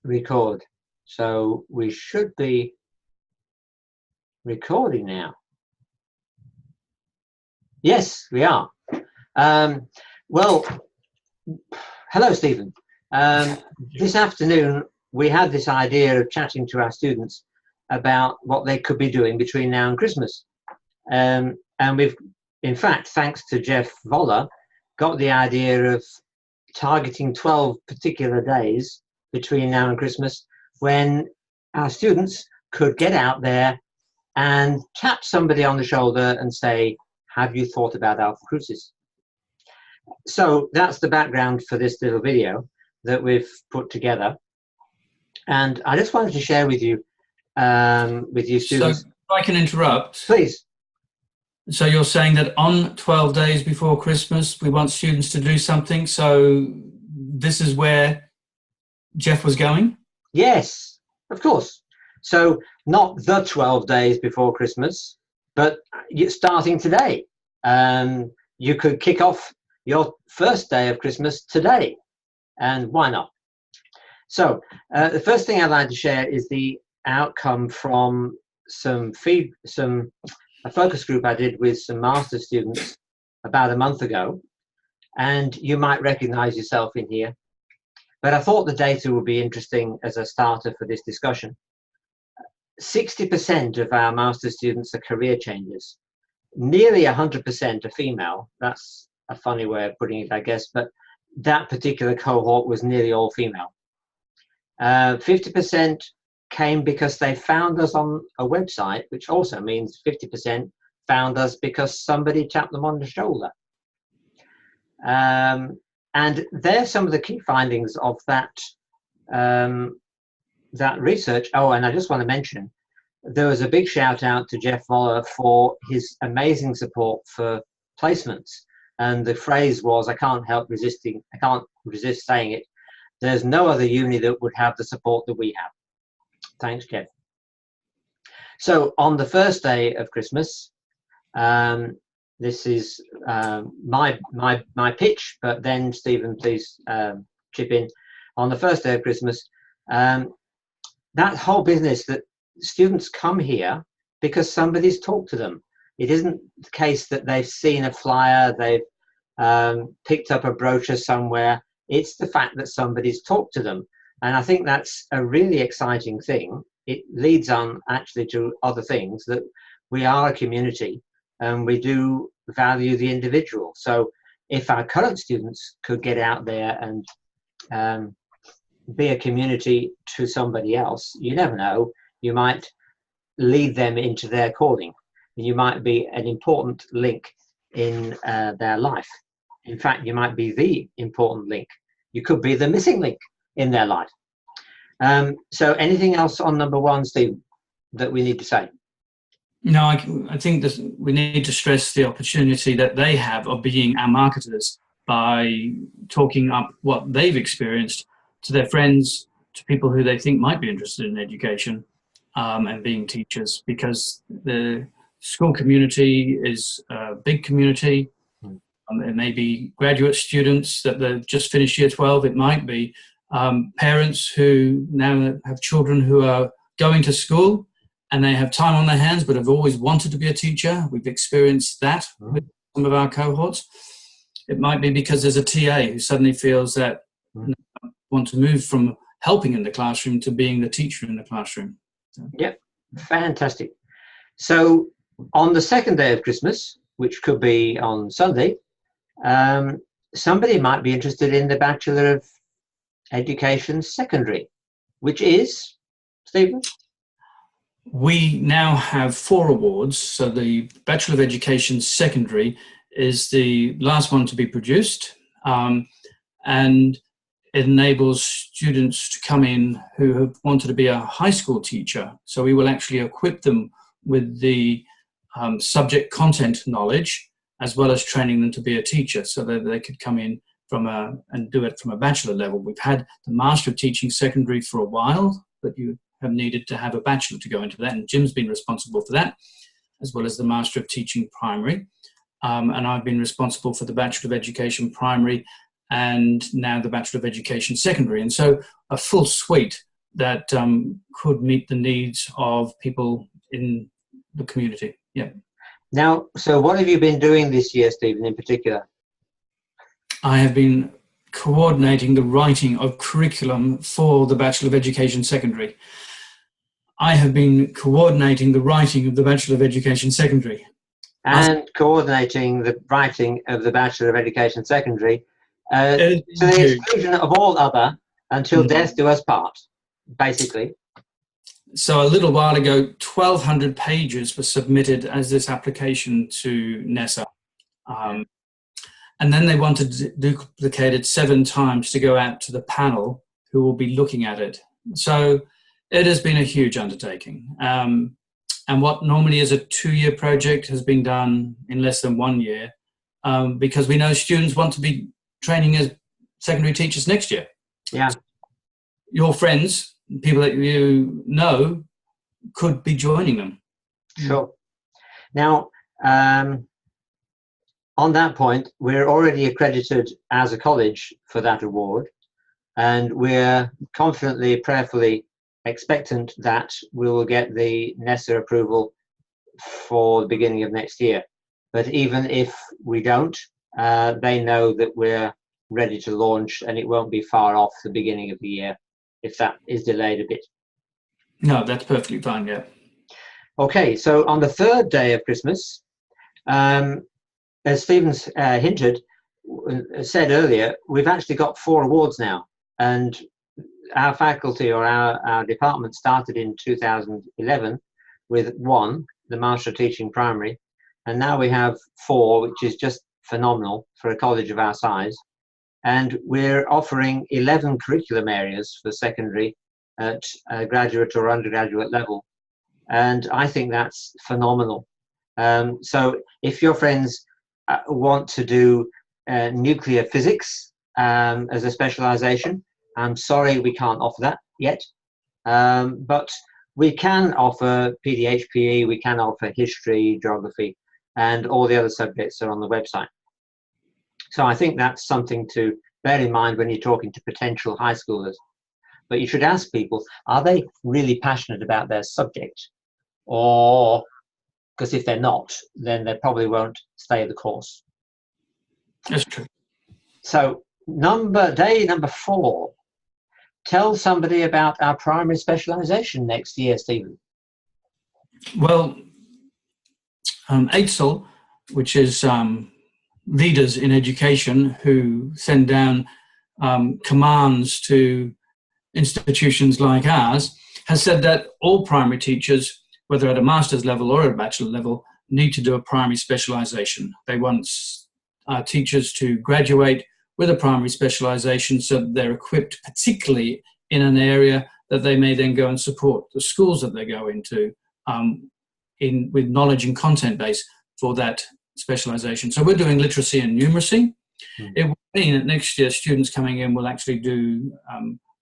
record. So we should be recording now. Yes, we are. Well, hello, Stephen. This afternoon, we had this idea of chatting to our students about what they could be doing between now and Christmas. And we've, in fact, thanks to Jeff Voller, got the idea of targeting 12 particular days between now and Christmas when our students could get out there and tap somebody on the shoulder and say, have you thought about Alphacrucis? So that's the background for this little video that we've put together. And I just wanted to share with you students. So if I can interrupt. Please. So you're saying that on 12 days before Christmas, we want students to do something. So this is where Jeff was going? Yes, of course. So not the 12 days before Christmas, but starting today. You could kick off your first day of Christmas today. And why not? So the first thing I'd like to share is the outcome from a focus group I did with some master's students about a month ago, and you might recognize yourself in here, but I thought the data would be interesting as a starter for this discussion. 60% of our master's students are career changers. Nearly 100% are female. That's a funny way of putting it, I guess, but that particular cohort was nearly all female. 50% came because they found us on a website, which also means 50% found us because somebody tapped them on the shoulder. And there's some of the key findings of that research. Oh, and I just want to mention, there was a big shout out to Jeff Voller for his amazing support for placements. And the phrase was, I can't resist saying it, there's no other uni that would have the support that we have. Thanks, Jeff. So on the first day of Christmas, this is my pitch, but then Stephen, please chip in. On the first day of Christmas, that whole business that students come here because somebody's talked to them. It isn't the case that they've seen a flyer, they've picked up a brochure somewhere. It's the fact that somebody's talked to them. And I think that's a really exciting thing. It leads on actually to other things, that we are a community and we do value the individual. So if our current students could get out there and be a community to somebody else, you never know, you might lead them into their calling. You might be an important link in their life. In fact, you might be the important link. You could be the missing link in their life. So anything else on number one, Steve, that we need to say? No, I think that we need to stress the opportunity that they have of being our marketers by talking up what they've experienced to their friends, to people who they think might be interested in education and being teachers, because the school community is a big community. It may be graduate students that they've just finished year 12. It might be parents who now have children who are going to school and they have time on their hands but have always wanted to be a teacher. We've experienced that with some of our cohorts. It might be because there's a TA who suddenly feels that want to move from helping in the classroom to being the teacher in the classroom. Yep, fantastic. So on the second day of Christmas, which could be on Sunday, somebody might be interested in the Bachelor of Education Secondary, which is, Stephen? We now have 4 awards. So the Bachelor of Education Secondary is the last one to be produced, and it enables students to come in who have wanted to be a high school teacher. So we will actually equip them with the subject content knowledge, as well as training them to be a teacher, so that they could come in and do it from a bachelor level. We've had the Master of Teaching Secondary for a while, but you have needed to have a bachelor to go into that, and Jim's been responsible for that, as well as the Master of Teaching Primary. And I've been responsible for the Bachelor of Education Primary and now the Bachelor of Education Secondary. And so a full suite that could meet the needs of people in the community. Yeah. Now, so what have you been doing this year, Stephen, in particular? I have been coordinating the writing of curriculum for the Bachelor of Education Secondary. I have been coordinating the writing of the Bachelor of Education Secondary. And coordinating the writing of the Bachelor of Education Secondary to the exclusion of all other until death do us part, basically. So a little while ago, 1,200 pages were submitted as this application to NESA. And then they wanted to duplicate it 7 times to go out to the panel who will be looking at it. So it has been a huge undertaking. And what normally is a 2-year project has been done in less than 1 year, because we know students want to be training as secondary teachers next year. Yeah. Your friends, people that you know, could be joining them. Sure. Now, on that point, we're already accredited as a college for that award, and we're confidently, prayerfully expectant that we will get the NESA approval for the beginning of next year. But even if we don't, they know that we're ready to launch, and it won't be far off the beginning of the year if that is delayed a bit. No, that's perfectly fine, yeah. Okay, so on the 3rd day of Christmas, as Stephen's said earlier, we've actually got 4 awards now, and our faculty or our department started in 2011 with 1, the Master of Teaching Primary, and now we have 4, which is just phenomenal for a college of our size. And we're offering 11 curriculum areas for secondary at graduate or undergraduate level, and I think that's phenomenal. So if your friends want to do nuclear physics as a specialisation, I'm sorry we can't offer that yet, but we can offer PDHPE, we can offer history, geography, and all the other subjects are on the website. So I think that's something to bear in mind when you're talking to potential high schoolers. But you should ask people, are they really passionate about their subject? Or, because if they're not, then they probably won't stay the course. That's true. So day number 4. Tell somebody about our primary specialisation next year, Stephen. Well, AITSL, which is leaders in education who send down commands to institutions like ours, has said that all primary teachers, whether at a master's level or at a bachelor level, need to do a primary specialisation. They want teachers to graduate with a primary specialisation so that they're equipped, particularly in an area that they may then go and support the schools that they go into with knowledge and content base for that specialisation. So we're doing literacy and numeracy. It will mean that next year students coming in will actually do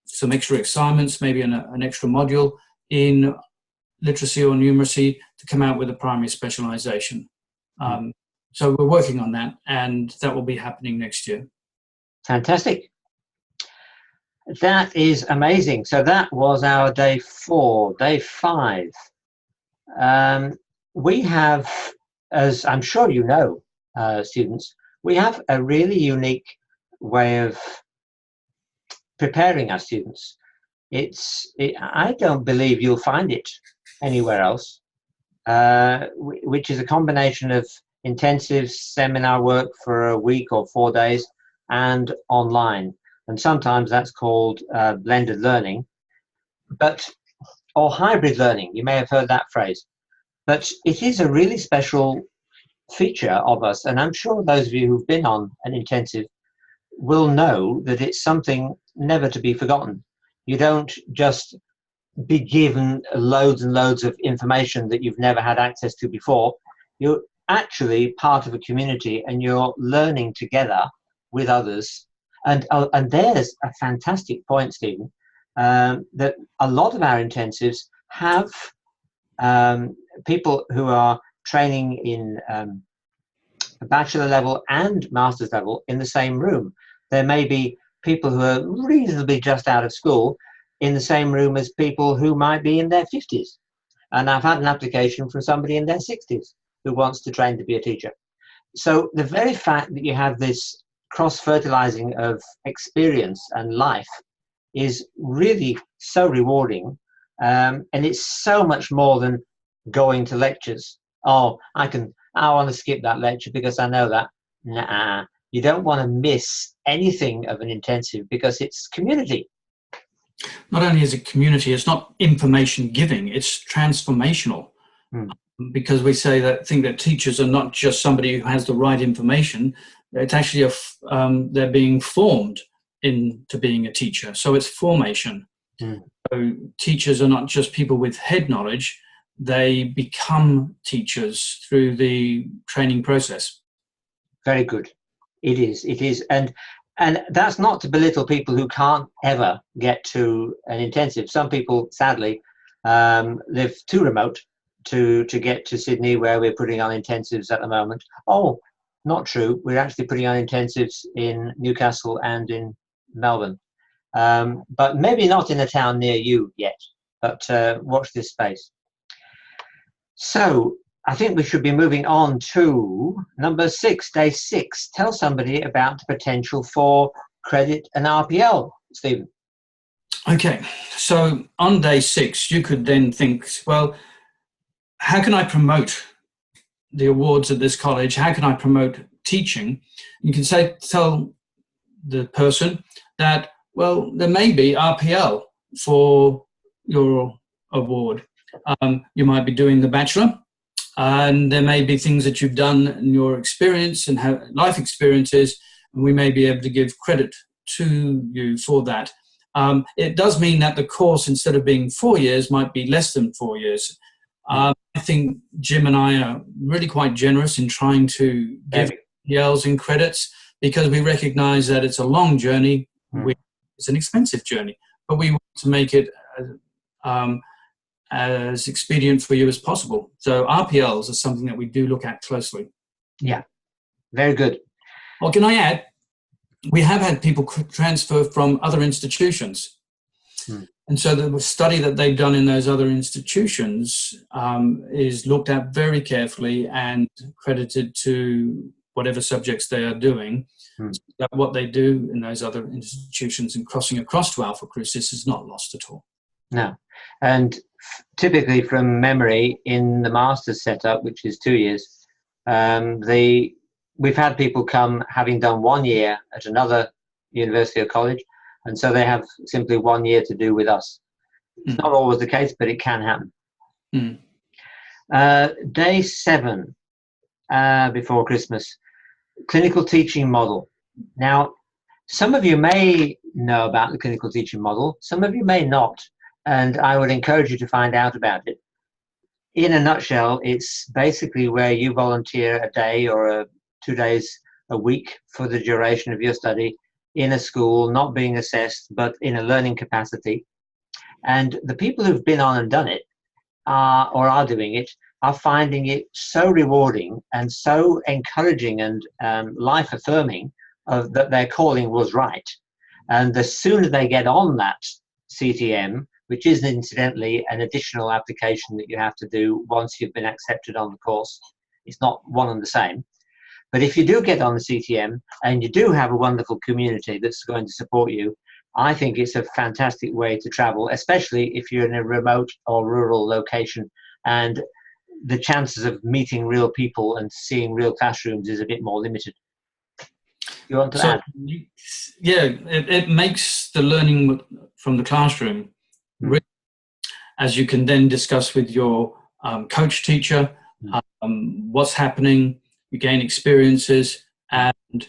some extra assignments, maybe an extra module in literacy or numeracy to come out with a primary specialisation. So we're working on that, and that will be happening next year. Fantastic. That is amazing. So that was our day 4. Day 5. We have, as I'm sure you know, students, we have a really unique way of preparing our students. I don't believe you'll find it anywhere else, which is a combination of intensive seminar work for a week or 4 days and online. And sometimes that's called blended learning, or hybrid learning. You may have heard that phrase. But it is a really special feature of us, and I'm sure those of you who've been on an intensive will know that it's something never to be forgotten. You don't just be given loads and loads of information that you've never had access to before. You're actually part of a community, and you're learning together with others. And there's a fantastic point, Stephen, that a lot of our intensives have people who are training in bachelor level and master's level in the same room. There may be people who are reasonably just out of school in the same room as people who might be in their 50s. And I've had an application from somebody in their 60s who wants to train to be a teacher. So the very fact that you have this cross-fertilizing of experience and life is really so rewarding. And it's so much more than going to lectures. Oh, I want to skip that lecture because I know that. Nah, you don't want to miss anything of an intensive because it's community. Not only is it community, it's not information giving, it's transformational. Because we think that teachers are not just somebody who has the right information, it's actually they're being formed into being a teacher. So it's formation. So teachers are not just people with head knowledge, they become teachers through the training process. Very good. It is. And that's not to belittle people who can't ever get to an intensive. Some people, sadly, live too remote to get to Sydney, where we're putting on intensives at the moment. Oh, not true. We're actually putting on intensives in Newcastle and in Melbourne. But maybe not in a town near you yet. But watch this space. So I think we should be moving on to number 6, day 6. Tell somebody about the potential for credit and RPL, Stephen. Okay, so on day 6, you could then think, well, how can I promote the awards at this college? How can I promote teaching? You can tell the person that, well, there may be RPL for your award. You might be doing the bachelor, and there may be things that you've done in your experience and have life experiences, and we may be able to give credit to you for that. It does mean that the course, instead of being 4 years, might be less than 4 years. I think Jim and I are really quite generous in trying to give RPLs and credits, because we recognize that it's a long journey. It's an expensive journey, but we want to make it as expedient for you as possible. So RPLs are something that we do look at closely. Yeah, very good. Well, can I add, we have had people transfer from other institutions. And so the study that they've done in those other institutions is looked at very carefully and credited to whatever subjects they are doing. So that what they do in those other institutions and crossing across to Alphacrucis is not lost at all. No. And typically from memory, in the master's setup, which is 2 years, we've had people come having done 1 year at another university or college, and so they have simply 1 year to do with us. It's not always the case, but it can happen. Day 7 before Christmas, clinical teaching model. Now, some of you may know about the clinical teaching model, some of you may not, and I would encourage you to find out about it. In a nutshell, it's basically where you volunteer a day or 2 days a week for the duration of your study in a school, not being assessed, but in a learning capacity. And the people who've been on and done it or are doing it are finding it so rewarding and so encouraging and life affirming that their calling was right. And the sooner they get on that CTM, which is incidentally an additional application that you have to do once you've been accepted on the course, it's not one and the same. But if you do get on the CTM and you do have a wonderful community that's going to support you, I think it's a fantastic way to travel, especially if you're in a remote or rural location and the chances of meeting real people and seeing real classrooms is a bit more limited. You want to add? Yeah, it makes the learning from the classroom real, as you can then discuss with your coach teacher what's happening, you gain experiences, and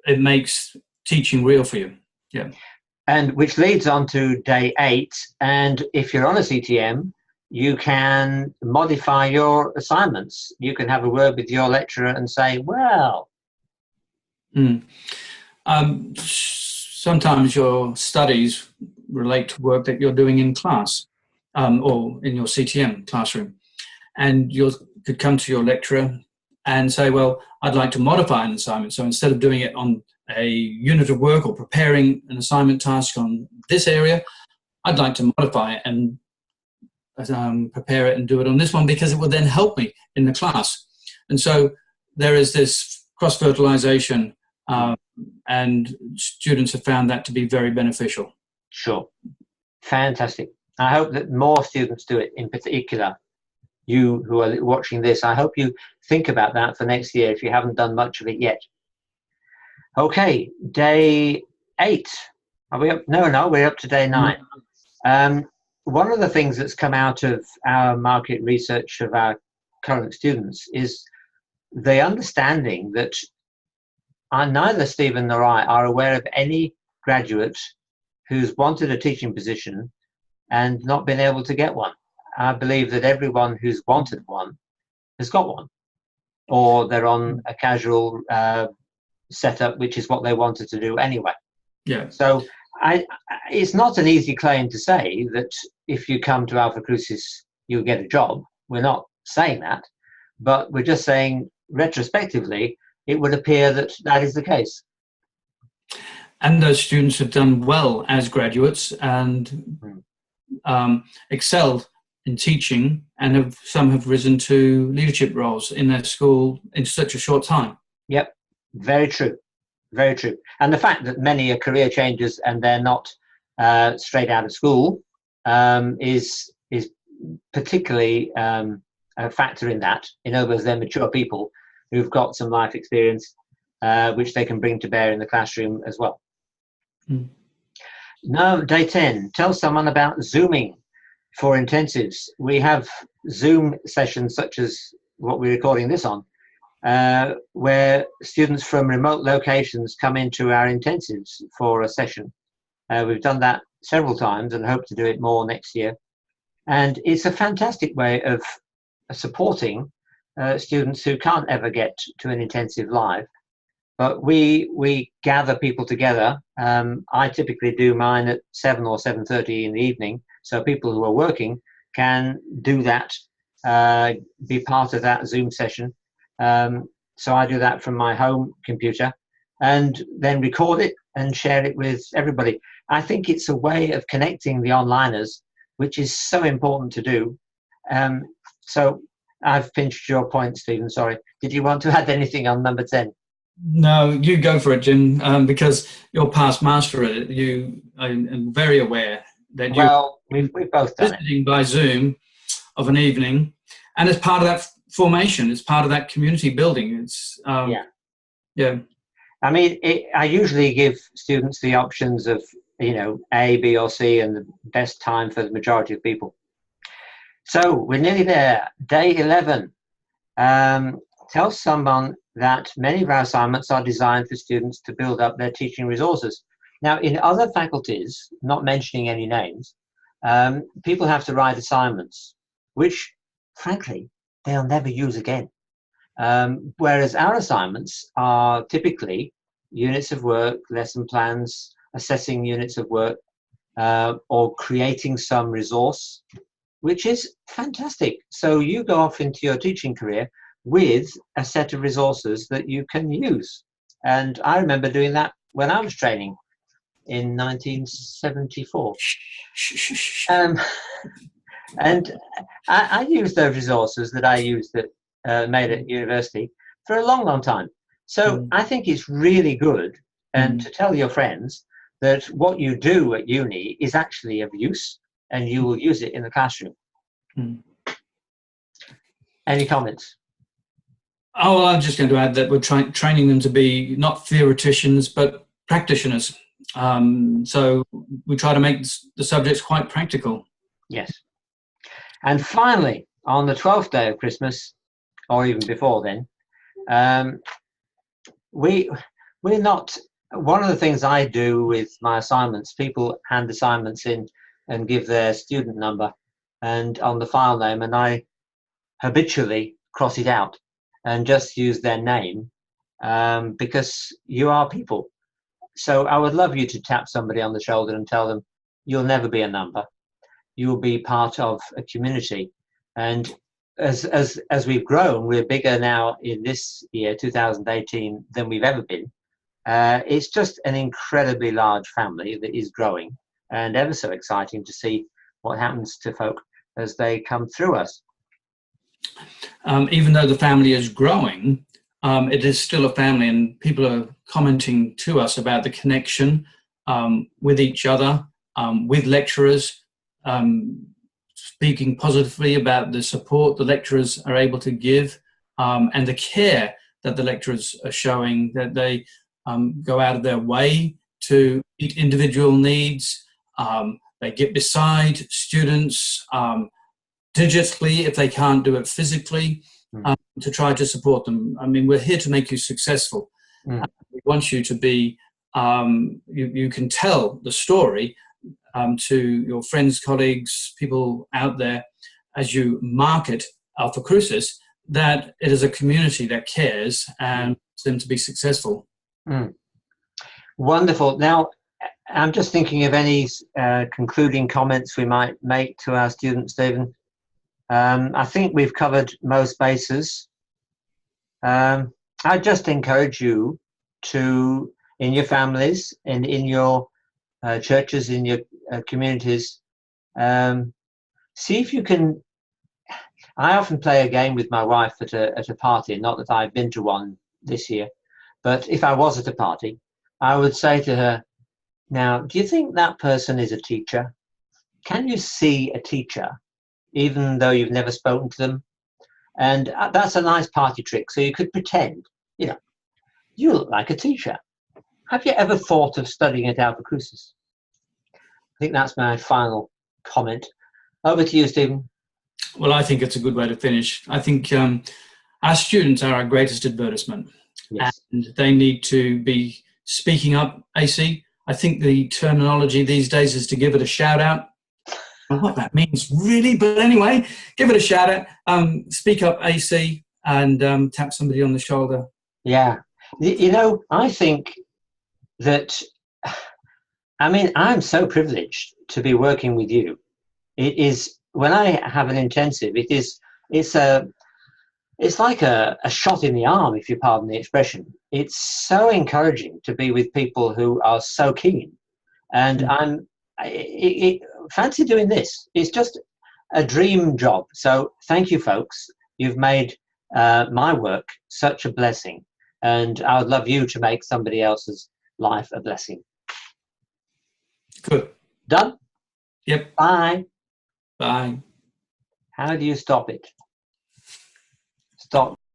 it makes teaching real for you. Yeah. And which leads on to day 8. And if you're on a CTM, you can modify your assignments. You can have a word with your lecturer and say, well. Sometimes your studies relate to work that you're doing in class or in your CTM classroom. And you could come to your lecturer and say, well, I'd like to modify an assignment. So instead of doing it on a unit of work or preparing an assignment task on this area, I'd like to modify it and prepare it and do it on this one, because it will then help me in the class. And so there is this cross-fertilization, and students have found that to be very beneficial. Sure. Fantastic. I hope that more students do it. In particular, you who are watching this, I hope you think about that for next year if you haven't done much of it yet. Okay, day 8. Are we up? No, we're up to day 9. One of the things that's come out of our market research of our current students is the understanding that neither Stephen nor I are aware of any graduate who's wanted a teaching position and not been able to get one. I believe that everyone who's wanted one has got one, or they're on a casual setup, which is what they wanted to do anyway. Yeah. So it's not an easy claim to say that if you come to Alphacrucis, you'll get a job. We're not saying that, but we're just saying retrospectively, it would appear that that is the case. And those students have done well as graduates and excelled in teaching, and some have risen to leadership roles in their school in such a short time. Yep, very true, very true. And the fact that many are career changers and they're not straight out of school is particularly a factor in that. In other words, they're mature people who've got some life experience which they can bring to bear in the classroom as well. Now, day 10, tell someone about Zooming for intensives. We have Zoom sessions such as what we're recording this on, where students from remote locations come into our intensives for a session. We've done that several times and hope to do it more next year. And it's a fantastic way of supporting students who can't ever get to an intensive live. But we gather people together. I typically do mine at 7 or 7:30 in the evening, so people who are working can do that, be part of that Zoom session. So I do that from my home computer and then record it and share it with everybody. I think it's a way of connecting the onliners, which is so important to do. So I've pinched your point, Stephen, sorry. Did you want to add anything on number 10? No, you go for it, Jim, because you're past master at it. You are very aware that we've both done visiting by Zoom of an evening, and it's part of that formation. It's part of that community building. It's yeah. I mean, I usually give students the options of A, B, or C, and the best time for the majority of people. So we're nearly there. Day 11. Tell someone that many of our assignments are designed for students to build up their teaching resources. Now, in other faculties, not mentioning any names, people have to write assignments, which, frankly, they'll never use again. Whereas our assignments are typically units of work, lesson plans, assessing units of work, or creating some resource, which is fantastic. So you go off into your teaching career with a set of resources that you can use. And I remember doing that when I was training in 1974. And I used those resources that I used made at university for a long, long time. So I think it's really good and to tell your friends that what you do at uni is actually of use and you will use it in the classroom. Any comments? Oh, well, I'm just going to add that we're training them to be not theoreticians, but practitioners. So we try to make the subjects quite practical. Yes. And finally, on the 12th day of Christmas, or even before then, we're not, one of the things I do with my assignments, people hand assignments in and give their student number and on the file name, and I habitually cross it out and just use their name because you are people. So I would love you to tap somebody on the shoulder and tell them, you'll never be a number. You will be part of a community. And as we've grown, we're bigger now in this year, 2018, than we've ever been. It's just an incredibly large family that is growing, and ever so exciting to see what happens to folk as they come through us. Even though the family is growing, it is still a family, and people are commenting to us about the connection with each other, with lecturers, speaking positively about the support the lecturers are able to give, and the care that the lecturers are showing, that they go out of their way to meet individual needs. They get beside students digitally if they can't do it physically, to try to support them. I mean, we're here to make you successful. We want you to be, you can tell the story to your friends, colleagues, people out there as you market Alphacrucis, that it is a community that cares and wants them to be successful. Wonderful. Now, I'm just thinking of any concluding comments we might make to our students, Stephen. I think we've covered most bases. I just encourage you to, in your families and in your churches, in your communities, see if you can. I often play a game with my wife at a party, not that I've been to one this year, but if I was at a party, I would say to her, now, do you think that person is a teacher? Can you see a teacher, even though you've never spoken to them? And that's a nice party trick. So you could pretend, you look like a teacher. Have you ever thought of studying at Alphacrucis? I think that's my final comment. Over to you, Stephen. Well, I think it's a good way to finish. I think our students are our greatest advertisement. Yes. And they need to be speaking up, AC. I think the terminology these days is to give it a shout out. What that means really, but anyway, give it a shout out, speak up, AC, and tap somebody on the shoulder. Yeah. I think that, I'm so privileged to be working with you. It is, when I have an intensive, it's like a shot in the arm, if you pardon the expression. It's so encouraging to be with people who are so keen. And fancy doing this. It's just a dream job. So thank you, folks. You've made my work such a blessing. And I would love you to make somebody else's life a blessing. Good. Done? Yep. Bye. Bye. How do you stop it?